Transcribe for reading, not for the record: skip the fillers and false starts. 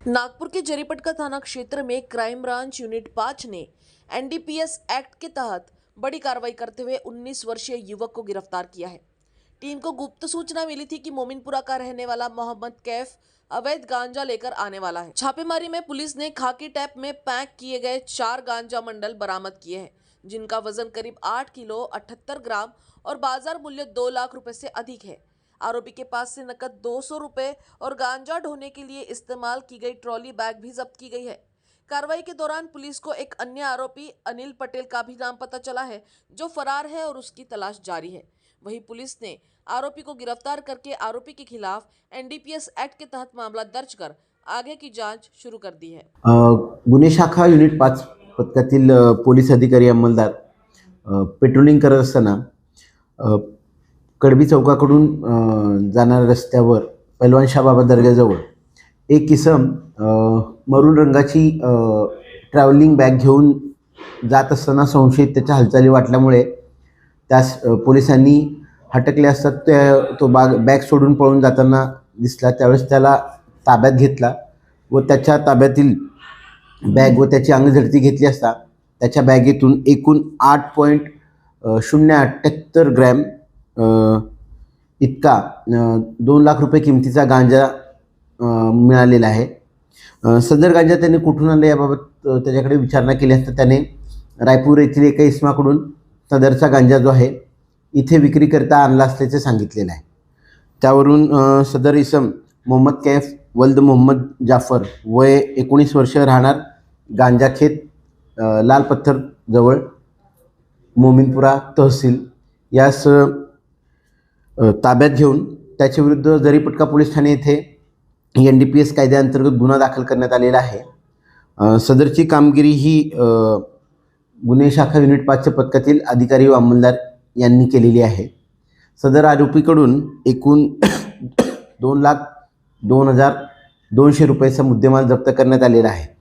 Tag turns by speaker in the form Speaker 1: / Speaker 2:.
Speaker 1: नागपुर के जरीपटका थाना क्षेत्र में क्राइम ब्रांच यूनिट 5 ने एनडीपीएस एक्ट के तहत बड़ी कार्रवाई करते हुए 19 वर्षीय युवक को गिरफ्तार किया है। टीम को गुप्त सूचना मिली थी कि मोमिनपुरा का रहने वाला मोहम्मद कैफ अवैध गांजा लेकर आने वाला है। छापेमारी में पुलिस ने खाकी टैप में पैक किए गए 4 गांजा मंडल बरामद किए हैं, जिनका वजन करीब 8 किलो 78 ग्राम और बाजार मूल्य 2 लाख रुपए से अधिक है। आरोपी के पास से नकद 200 रुपए और गांजा ढोने के लिए इस्तेमाल की गई ट्रॉली बैग भी जब्त की गई है। कार्रवाई के दौरान पुलिस को एक अन्य आरोपी अनिल पटेल का भी नाम पता चला है, जो फरार है और उसकी तलाश जारी है। वहीं पुलिस ने आरोपी को गिरफ्तार करके आरोपी के खिलाफ एनडीपीएस एक्ट के तहत मामला दर्ज कर आगे की जांच शुरू कर दी है।
Speaker 2: गुन्हे शाखा युनिट 5 पथकातील पोलीस अधिकारी अंमलदार पेट्रोलिंग करत असताना कडबी चौकाकडून जाणाऱ्या रस्त्यावर पैलवान शाहबाबा दर्ग्याजवळ एक इसम मरून रंगाची ट्रॅव्हलिंग बॅग घेऊन जात असताना संशयित त्याच्या हालचाली वाटल्यामुळे त्यास पोलिसांनी हटकले असतात तो बॅग सोडून पळून जाताना दिसला। त्यावेळेस त्याला ताब्यात घेतला व त्याच्या ताब्यातील बॅग व त्याची अंगझडती घेतली असता त्याच्या बॅगेतून एकूण 8.078 ग्रॅम इतका 2 लाख रुपये किमतीचा गांजा मिळालेला आहे। सदर गांजा त्याने कुठून आणला याबाबत त्याच्याकडे विचारणा केली असता त्याने रायपूर येथील एका इसमाकडून सदरचा गांजा जो आहे इथे विक्रीकरता आणला असल्याचे सांगितलेलं आहे। त्यावरून सदर इसम मोहम्मद कैफ वल्द मोहम्मद जाफर वय 19 वर्ष राहणार गांजाखेत लाल पत्थर जवळ मोमिनपुरा तहसील यास ताब्यात घेऊन त्याच्या विरुद्ध जरीपटका पोलीस ठाणे येथे एनडीपीएस कायद्याअंतर्गत गुन्हा दाखल करण्यात आलेला आहे। सदरची कामगिरी ही गुन्हे शाखा युनिट 5 पथकातील अधिकारी व अंमलदार यांनी केलेली आहे। सदर आरोपीकडून एकूण 2,02,200 रुपयाचा मुद्देमाल जप्त करण्यात आलेला आहे।